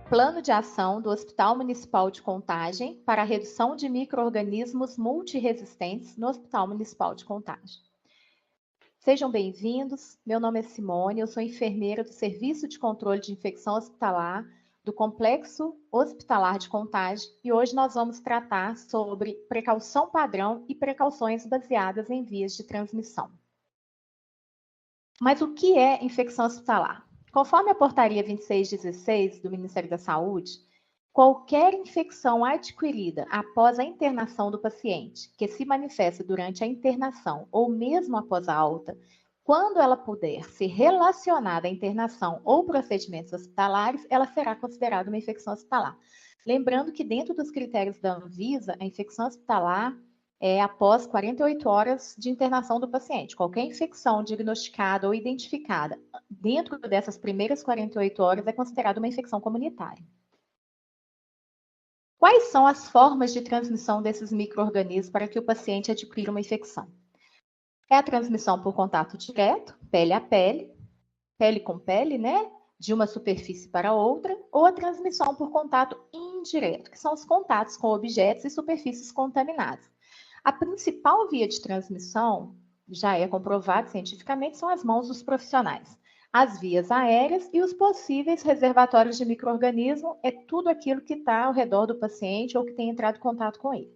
Plano de ação do Hospital Municipal de Contagem para a redução de micro-organismos multiresistentes no Hospital Municipal de Contagem. Sejam bem-vindos, meu nome é Simone, eu sou enfermeira do Serviço de Controle de Infecção Hospitalar do Complexo Hospitalar de Contagem e hoje nós vamos tratar sobre precaução padrão e precauções baseadas em vias de transmissão. Mas o que é infecção hospitalar? Conforme a portaria 2616 do Ministério da Saúde, qualquer infecção adquirida após a internação do paciente, que se manifesta durante a internação ou mesmo após a alta, quando ela puder ser relacionada à internação ou procedimentos hospitalares, ela será considerada uma infecção hospitalar. Lembrando que dentro dos critérios da Anvisa, a infecção hospitalar é após 48 horas de internação do paciente. Qualquer infecção diagnosticada ou identificada dentro dessas primeiras 48 horas é considerada uma infecção comunitária. Quais são as formas de transmissão desses micro-organismos para que o paciente adquira uma infecção? É a transmissão por contato direto, pele a pele com pele, né? De uma superfície para outra, ou a transmissão por contato indireto, que são os contatos com objetos e superfícies contaminadas. A principal via de transmissão, já é comprovado cientificamente, são as mãos dos profissionais. As vias aéreas e os possíveis reservatórios de micro-organismo é tudo aquilo que está ao redor do paciente ou que tem entrado em contato com ele.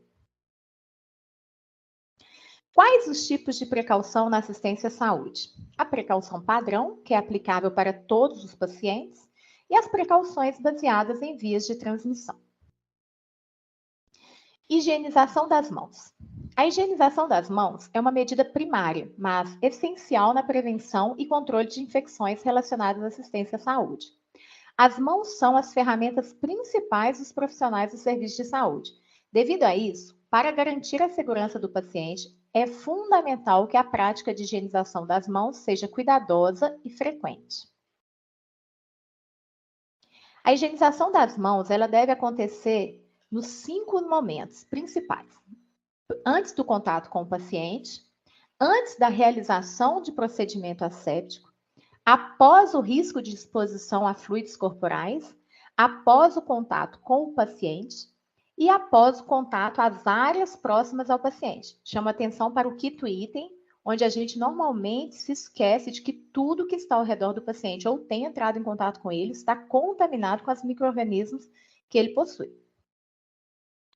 Quais os tipos de precaução na assistência à saúde? A precaução padrão, que é aplicável para todos os pacientes, e as precauções baseadas em vias de transmissão. Higienização das mãos. A higienização das mãos é uma medida primária, mas essencial na prevenção e controle de infecções relacionadas à assistência à saúde. As mãos são as ferramentas principais dos profissionais do serviço de saúde. Devido a isso, para garantir a segurança do paciente, é fundamental que a prática de higienização das mãos seja cuidadosa e frequente. A higienização das mãos, ela deve acontecer nos 5 momentos principais: antes do contato com o paciente, antes da realização de procedimento asséptico, após o risco de exposição a fluidos corporais, após o contato com o paciente e após o contato às áreas próximas ao paciente. Chama atenção para o quinto item, onde a gente normalmente se esquece de que tudo que está ao redor do paciente ou tem entrado em contato com ele está contaminado com os micro-organismos que ele possui.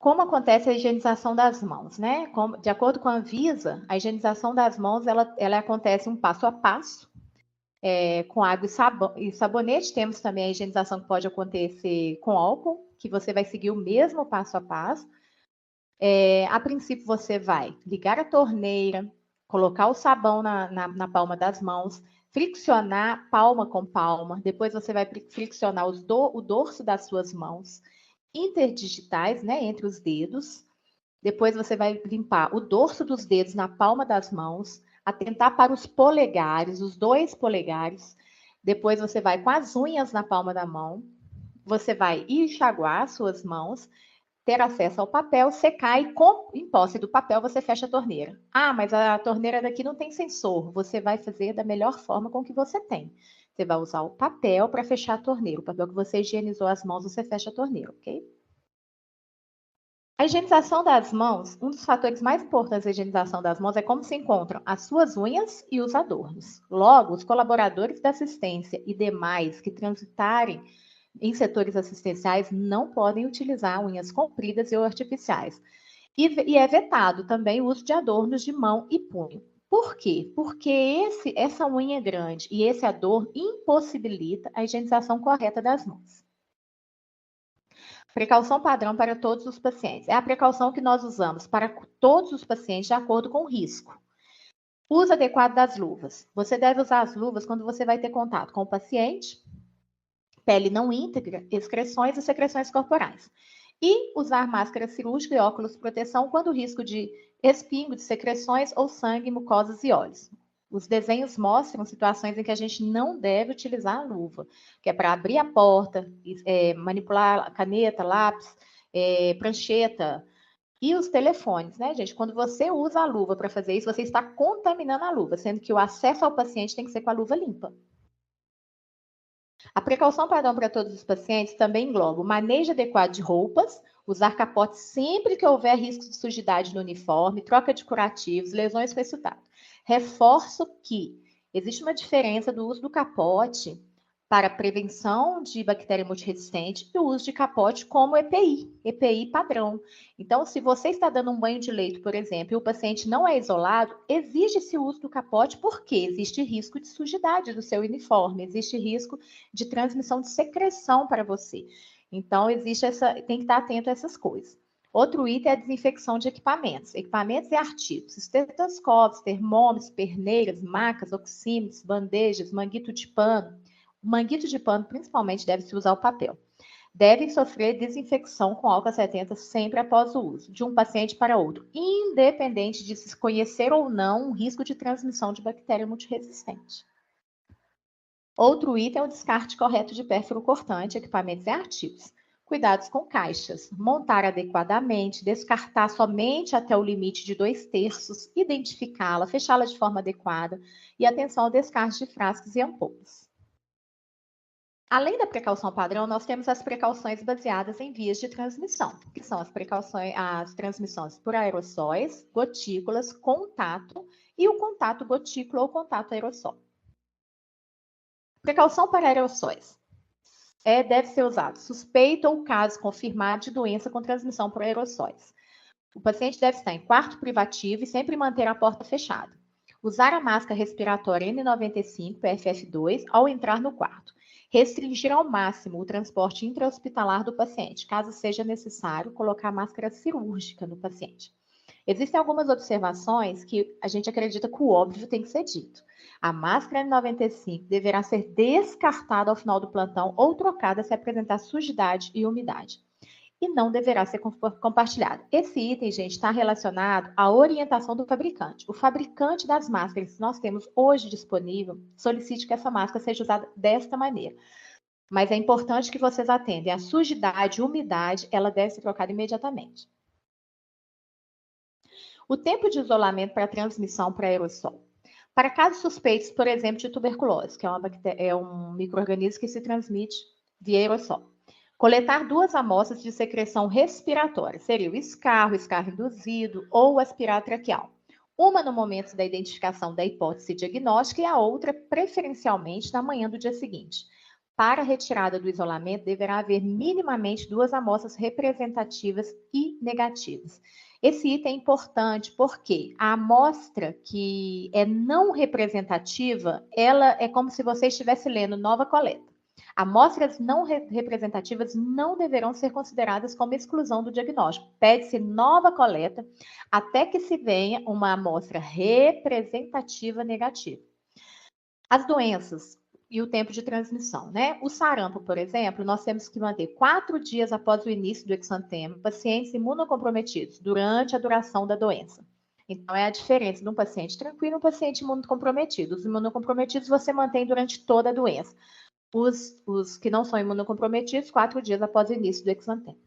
Como acontece a higienização das mãos, né? De acordo com a Anvisa, a higienização das mãos ela acontece um passo a passo, com água e sabonete. Temos também a higienização que pode acontecer com álcool, que você vai seguir o mesmo passo a passo. A princípio, você vai ligar a torneira, colocar o sabão na palma das mãos, friccionar palma com palma, depois você vai friccionar o dorso das suas mãos, interdigitais, né, entre os dedos. Depois você vai limpar o dorso dos dedos na palma das mãos, atentar para os polegares, os 2 polegares. Depois você vai com as unhas na palma da mão. Você vai enxaguar suas mãos, ter acesso ao papel, secar e em posse do papel você fecha a torneira. Ah, mas a torneira daqui não tem sensor. Você vai fazer da melhor forma com que você tem. Você vai usar o papel para fechar a torneira. O papel que você higienizou as mãos, você fecha a torneira, ok? A higienização das mãos, um dos fatores mais importantes da higienização das mãos é como se encontram as suas unhas e os adornos. Logo, os colaboradores da assistência e demais que transitarem em setores assistenciais não podem utilizar unhas compridas ou artificiais. E é vetado também o uso de adornos de mão e punho. Por quê? Porque essa unha grande e esse adorno impossibilita a higienização correta das mãos. Precaução padrão para todos os pacientes. É a precaução que nós usamos para todos os pacientes de acordo com o risco. Uso adequado das luvas. Você deve usar as luvas quando você vai ter contato com o paciente, pele não íntegra, excreções e secreções corporais. E usar máscara cirúrgica e óculos de proteção quando o risco de espingo de secreções ou sangue, mucosas e olhos. Os desenhos mostram situações em que a gente não deve utilizar a luva, que é para abrir a porta, manipular a caneta, lápis, prancheta e os telefones, né, gente? Quando você usa a luva para fazer isso, você está contaminando a luva, sendo que o acesso ao paciente tem que ser com a luva limpa. A precaução padrão para todos os pacientes também engloba o manejo adequado de roupas, usar capote sempre que houver risco de sujidade no uniforme, troca de curativos, lesões com esse resultado. Reforço que existe uma diferença do uso do capote para prevenção de bactéria multiresistente e o uso de capote como EPI padrão. Então, se você está dando um banho de leito, por exemplo, e o paciente não é isolado, exige-se o uso do capote porque existe risco de sujidade do seu uniforme, existe risco de transmissão de secreção para você. Então, tem que estar atento a essas coisas. Outro item é a desinfecção de equipamentos e artigos, estetoscópios, termômetros, perneiras, macas, oxímetros, bandejas, manguito de pano. O manguito de pano, principalmente, deve-se usar o papel. Devem sofrer desinfecção com álcool 70 sempre após o uso, de um paciente para outro, independente de se conhecer ou não o risco de transmissão de bactéria multiresistente. Outro item é o descarte correto de pérfuro cortante, equipamentos e artigos. Cuidados com caixas, montar adequadamente, descartar somente até o limite de 2/3, identificá-la, fechá-la de forma adequada e atenção ao descarte de frascos e ampolas. Além da precaução padrão, nós temos as precauções baseadas em vias de transmissão, que são as transmissões por aerossóis, gotículas, contato e o contato gotícula ou contato aerossol. Precaução para aerossóis. Deve ser usado suspeito ou caso confirmado de doença com transmissão por aerossóis. O paciente deve estar em quarto privativo e sempre manter a porta fechada. Usar a máscara respiratória N95 PFF2 ao entrar no quarto. Restringir ao máximo o transporte intra-hospitalar do paciente, caso seja necessário colocar máscara cirúrgica no paciente. Existem algumas observações que a gente acredita que o óbvio tem que ser dito. A máscara N95 deverá ser descartada ao final do plantão ou trocada se apresentar sujidade e umidade. E não deverá ser compartilhada. Esse item, gente, está relacionado à orientação do fabricante. O fabricante das máscaras que nós temos hoje disponível solicite que essa máscara seja usada desta maneira. Mas é importante que vocês atendem. A sujidade, umidade, ela deve ser trocada imediatamente. O tempo de isolamento para transmissão para aerossol. Para casos suspeitos, por exemplo, de tuberculose, que é um micro-organismo que se transmite via aerossol. Coletar 2 amostras de secreção respiratória, seria o escarro induzido ou aspirar traqueal. Uma no momento da identificação da hipótese diagnóstica e a outra, preferencialmente, na manhã do dia seguinte. Para a retirada do isolamento, deverá haver minimamente 2 amostras representativas e negativas. Esse item é importante porque a amostra que é não representativa, ela é como se você estivesse lendo nova coleta. Amostras não representativas não deverão ser consideradas como exclusão do diagnóstico. Pede-se nova coleta até que se venha uma amostra representativa negativa. As doenças e o tempo de transmissão, né? O sarampo, por exemplo, nós temos que manter 4 dias após o início do exantema pacientes imunocomprometidos durante a duração da doença. Então, é a diferença de um paciente tranquilo e um paciente imunocomprometido. Os imunocomprometidos você mantém durante toda a doença. Os que não são imunocomprometidos, 4 dias após o início do exantema.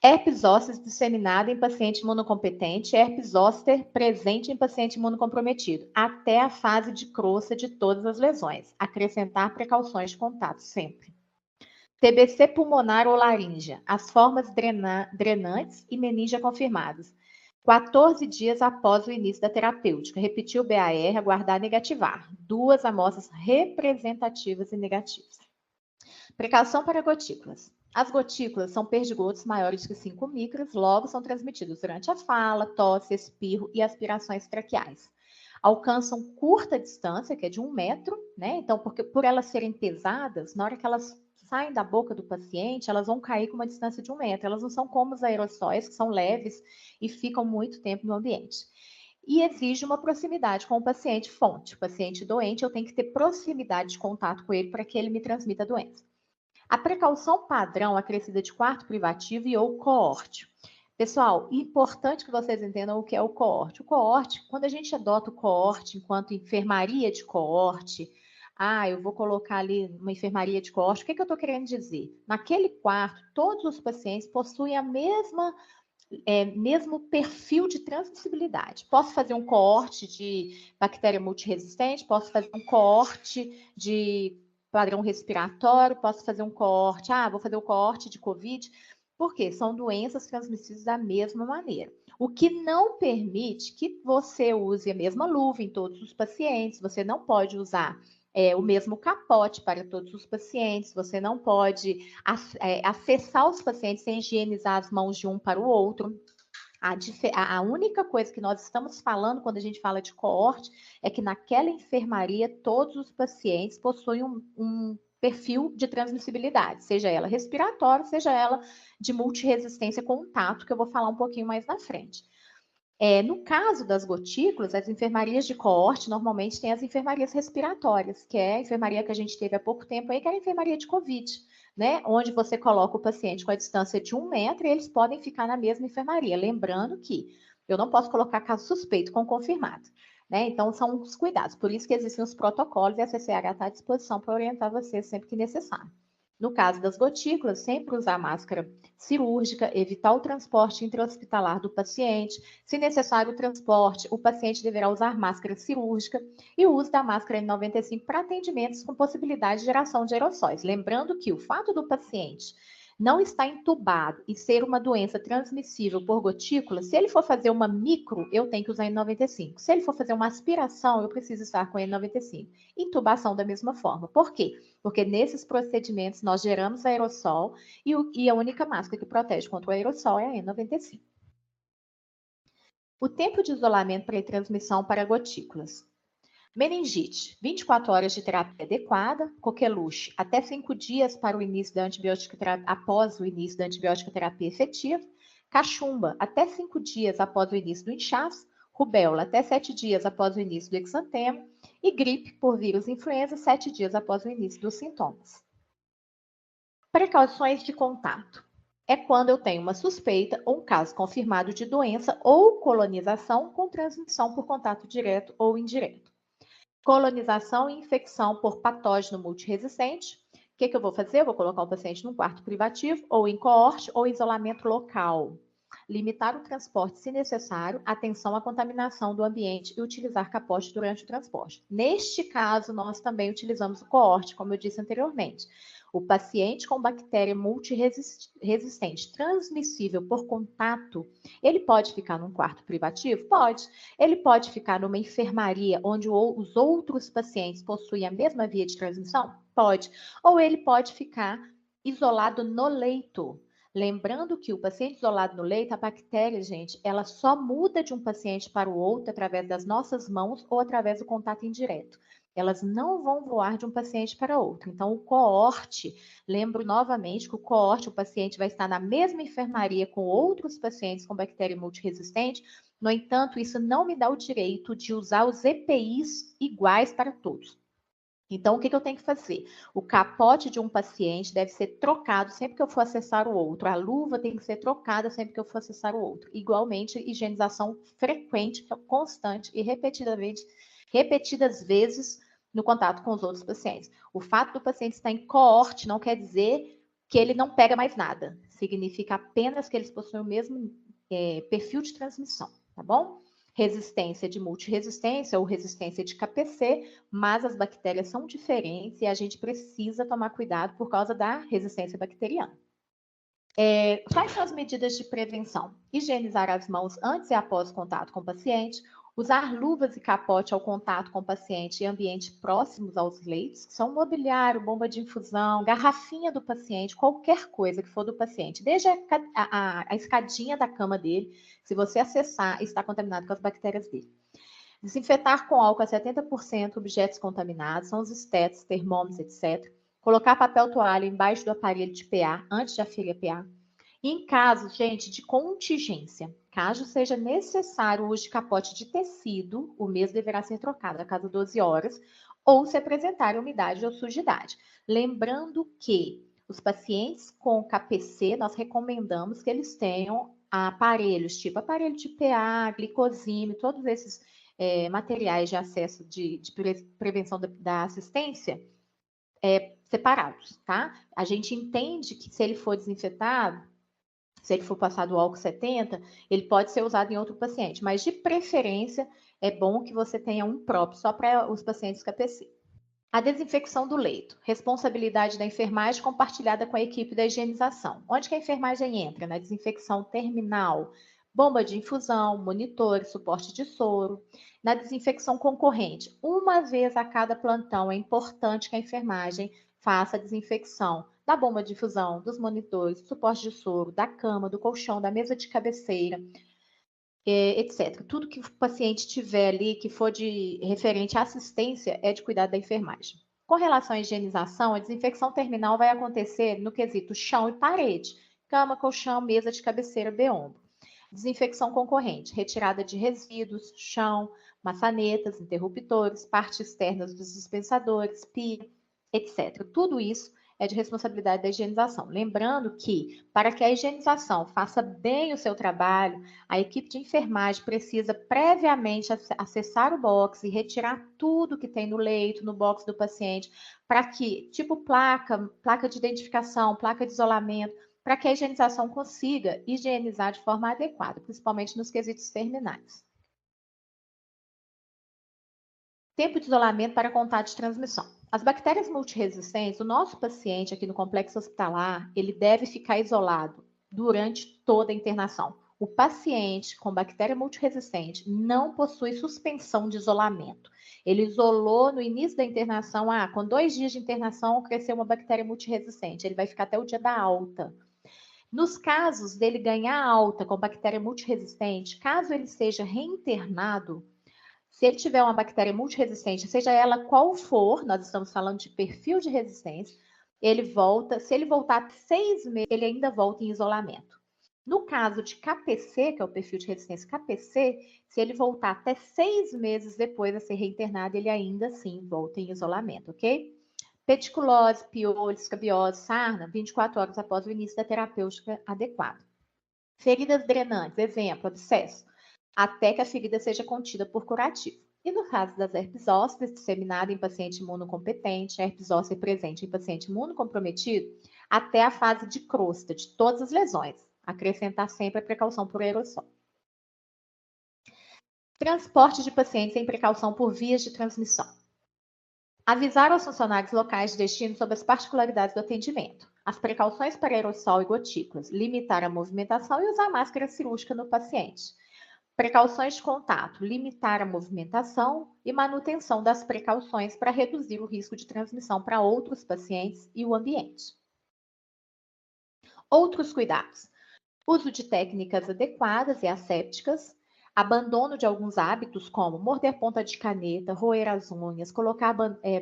Herpes zoster disseminado em paciente imunocompetente, herpes zoster presente em paciente imunocomprometido, até a fase de crosta de todas as lesões. Acrescentar precauções de contato sempre. TBC pulmonar ou laríngea, as formas drenantes e meningia confirmadas. 14 dias após o início da terapêutica. Repetir o BAR, aguardar negativar. 2 amostras representativas e negativas. Precaução para gotículas. As gotículas são perdigotos maiores que 5 micras, logo são transmitidos durante a fala, tosse, espirro e aspirações traqueais. Alcançam curta distância, que é de 1 metro, né? Então, por elas serem pesadas, na hora que elas saem da boca do paciente, elas vão cair com uma distância de 1 metro. Elas não são como os aerossóis, que são leves e ficam muito tempo no ambiente. E exige uma proximidade com o paciente fonte. O paciente doente, eu tenho que ter proximidade de contato com ele para que ele me transmita a doença. A precaução padrão acrescida de quarto privativo e ou coorte. Pessoal, importante que vocês entendam o que é o coorte. O coorte, quando a gente adota o coorte enquanto enfermaria de coorte, eu vou colocar ali uma enfermaria de coorte, o que eu estou querendo dizer? Naquele quarto, todos os pacientes possuem a mesmo perfil de transmissibilidade. Posso fazer um coorte de bactéria multiresistente, posso fazer um coorte de padrão respiratório, posso fazer um coorte. Vou fazer o coorte de COVID, porque são doenças transmissíveis da mesma maneira. O que não permite que você use a mesma luva em todos os pacientes, você não pode usar o mesmo capote para todos os pacientes, você não pode acessar os pacientes sem higienizar as mãos de um para o outro. A única coisa que nós estamos falando quando a gente fala de coorte é que naquela enfermaria todos os pacientes possuem um perfil de transmissibilidade, seja ela respiratória, seja ela de multiresistência contato, que eu vou falar um pouquinho mais na frente. No caso das gotículas, as enfermarias de coorte normalmente têm as enfermarias respiratórias, que é a enfermaria que a gente teve há pouco tempo aí, que era a enfermaria de COVID, né? Onde você coloca o paciente com a distância de 1 metro e eles podem ficar na mesma enfermaria. Lembrando que eu não posso colocar caso suspeito com confirmado, né? Então, são os cuidados. Por isso que existem os protocolos e a CCH está à disposição para orientar você sempre que necessário. No caso das gotículas, sempre usar máscara cirúrgica, evitar o transporte intra-hospitalar do paciente. Se necessário o transporte, o paciente deverá usar máscara cirúrgica e o uso da máscara N95 para atendimentos com possibilidade de geração de aerossóis. Lembrando que o fato do paciente não estar entubado e ser uma doença transmissível por gotícula, se ele for fazer uma micro, eu tenho que usar N95. Se ele for fazer uma aspiração, eu preciso estar com N95. Intubação da mesma forma. Por quê? Porque nesses procedimentos nós geramos aerossol e a única máscara que protege contra o aerossol é a N95. O tempo de isolamento para transmissão para gotículas. Meningite, 24 horas de terapia adequada. Coqueluche, até 5 dias para o início da após o início da antibiótico terapia efetiva. Cachumba, até 5 dias após o início do inchaço. Rubéola, até 7 dias após o início do exantema. E gripe por vírus influenza, 7 dias após o início dos sintomas. Precauções de contato. É quando eu tenho uma suspeita ou um caso confirmado de doença ou colonização com transmissão por contato direto ou indireto. Colonização e infecção por patógeno multiresistente. O que eu vou fazer? Eu vou colocar o paciente num quarto privativo, ou em coorte, ou isolamento local. Limitar o transporte se necessário, atenção à contaminação do ambiente e utilizar capote durante o transporte. Neste caso, nós também utilizamos o coorte, como eu disse anteriormente. O paciente com bactéria multiresistente transmissível por contato, ele pode ficar num quarto privativo? Pode. Ele pode ficar numa enfermaria onde os outros pacientes possuem a mesma via de transmissão? Pode. Ou ele pode ficar isolado no leito. Lembrando que o paciente isolado no leito, a bactéria, gente, ela só muda de um paciente para o outro através das nossas mãos ou através do contato indireto. Elas não vão voar de um paciente para outro. Então, o coorte, lembro novamente que o coorte, o paciente vai estar na mesma enfermaria com outros pacientes com bactéria multiresistente. No entanto, isso não me dá o direito de usar os EPIs iguais para todos. Então, o que eu tenho que fazer? O capote de um paciente deve ser trocado sempre que eu for acessar o outro. A luva tem que ser trocada sempre que eu for acessar o outro. Igualmente, higienização frequente, constante e repetidas vezes no contato com os outros pacientes. O fato do paciente estar em coorte não quer dizer que ele não pega mais nada. Significa apenas que eles possuem o mesmo perfil de transmissão, tá bom? Resistência de multiresistência ou resistência de KPC, mas as bactérias são diferentes e a gente precisa tomar cuidado por causa da resistência bacteriana. Quais são as medidas de prevenção? Higienizar as mãos antes e após o contato com o paciente, usar luvas e capote ao contato com o paciente em ambientes próximos aos leitos, que são mobiliário, bomba de infusão, garrafinha do paciente, qualquer coisa que for do paciente, desde a escadinha da cama dele, se você acessar, está contaminado com as bactérias dele. Desinfetar com álcool a 70% objetos contaminados, são os estetos, termômetros, etc. Colocar papel toalha embaixo do aparelho de PA, antes de aferir a PA. E em caso, gente, de contingência, caso seja necessário o uso de capote de tecido, o mesmo deverá ser trocado a cada 12 horas, ou se apresentar umidade ou sujidade. Lembrando que os pacientes com KPC, nós recomendamos que eles tenham aparelhos, tipo aparelho de PA, glicosímetro, todos esses materiais de acesso de prevenção da assistência, separados, tá? A gente entende que se ele for desinfetado, se ele for passado o álcool 70, ele pode ser usado em outro paciente, mas de preferência é bom que você tenha um próprio, só para os pacientes KPC. A desinfecção do leito, responsabilidade da enfermagem compartilhada com a equipe da higienização. Onde que a enfermagem entra? Na desinfecção terminal, bomba de infusão, monitores, suporte de soro. Na desinfecção concorrente, uma vez a cada plantão, é importante que a enfermagem faça a desinfecção da bomba de infusão, dos monitores, do suporte de soro, da cama, do colchão, da mesa de cabeceira, etc. Tudo que o paciente tiver ali, que for de referente à assistência, é de cuidado da enfermagem. Com relação à higienização, a desinfecção terminal vai acontecer no quesito chão e parede, cama, colchão, mesa de cabeceira, beombo. Desinfecção concorrente, retirada de resíduos, chão, maçanetas, interruptores, partes externas dos dispensadores, pia, etc. Tudo isso é de responsabilidade da higienização. Lembrando que, para que a higienização faça bem o seu trabalho, a equipe de enfermagem precisa previamente acessar o box e retirar tudo que tem no leito, no box do paciente, para que, tipo placa de identificação, placa de isolamento, para que a higienização consiga higienizar de forma adequada, principalmente nos quesitos terminais. Tempo de isolamento para contato de transmissão. As bactérias multiresistentes, o nosso paciente aqui no complexo hospitalar, ele deve ficar isolado durante toda a internação. O paciente com bactéria multiresistente não possui suspensão de isolamento. Ele isolou no início da internação, com 2 dias de internação cresceu uma bactéria multiresistente, ele vai ficar até o dia da alta. Nos casos dele ganhar alta com bactéria multiresistente, caso ele seja reinternado, se ele tiver uma bactéria multiresistente, seja ela qual for, nós estamos falando de perfil de resistência, ele volta, se ele voltar 6 meses, ele ainda volta em isolamento. No caso de KPC, que é o perfil de resistência KPC, se ele voltar até 6 meses depois de ser reinternado, ele ainda assim volta em isolamento, ok? Pediculose, piolho, escabiose, sarna, 24 horas após o início da terapêutica adequada. Feridas drenantes, exemplo, abscesso, até que a ferida seja contida por curativo. E no caso das herpes zóster, disseminada em paciente imunocompetente, herpes zóster presente em paciente imunocomprometido, até a fase de crosta de todas as lesões. Acrescentar sempre a precaução por aerossol. Transporte de pacientes em precaução por vias de transmissão. Avisar aos funcionários locais de destino sobre as particularidades do atendimento. As precauções para aerossol e gotículas. Limitar a movimentação e usar máscara cirúrgica no paciente. Precauções de contato, limitar a movimentação e manutenção das precauções para reduzir o risco de transmissão para outros pacientes e o ambiente. Outros cuidados. Uso de técnicas adequadas e assépticas, abandono de alguns hábitos como morder ponta de caneta, roer as unhas, colocar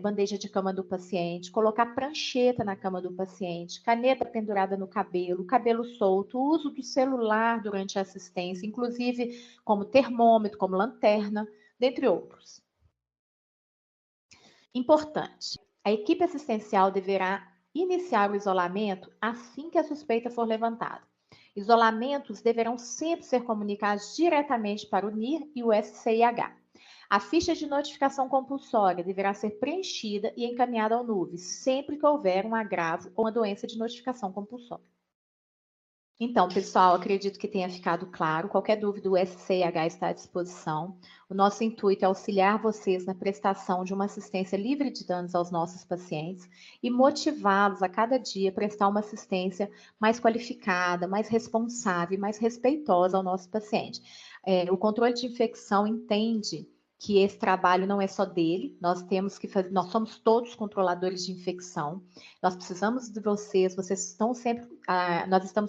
bandeja de cama do paciente, colocar prancheta na cama do paciente, caneta pendurada no cabelo, cabelo solto, uso do celular durante a assistência, inclusive como termômetro, como lanterna, dentre outros. Importante, a equipe assistencial deverá iniciar o isolamento assim que a suspeita for levantada. Isolamentos deverão sempre ser comunicados diretamente para o NIR e o SCIH. A ficha de notificação compulsória deverá ser preenchida e encaminhada ao NUV sempre que houver um agravo ou uma doença de notificação compulsória. Então, pessoal, acredito que tenha ficado claro. Qualquer dúvida, o SCIH está à disposição. O nosso intuito é auxiliar vocês na prestação de uma assistência livre de danos aos nossos pacientes e motivá-los a cada dia a prestar uma assistência mais qualificada, mais responsável e mais respeitosa ao nosso paciente. O controle de infecção entende que esse trabalho não é só dele, nós temos que fazer, nós somos todos controladores de infecção, nós precisamos de vocês, nós estamos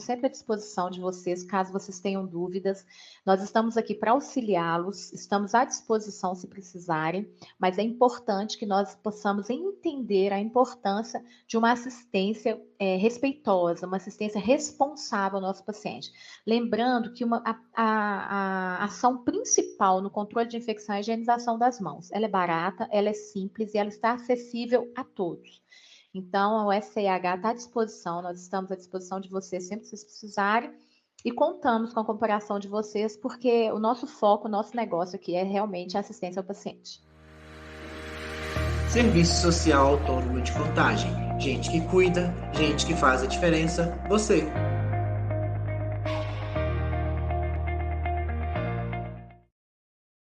sempre à disposição de vocês, caso vocês tenham dúvidas, nós estamos aqui para auxiliá-los, estamos à disposição se precisarem, mas é importante que nós possamos entender a importância de uma assistência respeitosa, uma assistência responsável ao nosso paciente. Lembrando que a ação principal no controle de infecção é a higienização das mãos. Ela é barata, ela é simples e ela está acessível a todos. Então, o SCIH está à disposição, nós estamos à disposição de vocês sempre que vocês precisarem e contamos com a cooperação de vocês, porque o nosso foco, o nosso negócio aqui é realmente a assistência ao paciente. Serviço Social Autônomo de Contagem. Gente que cuida, gente que faz a diferença, você.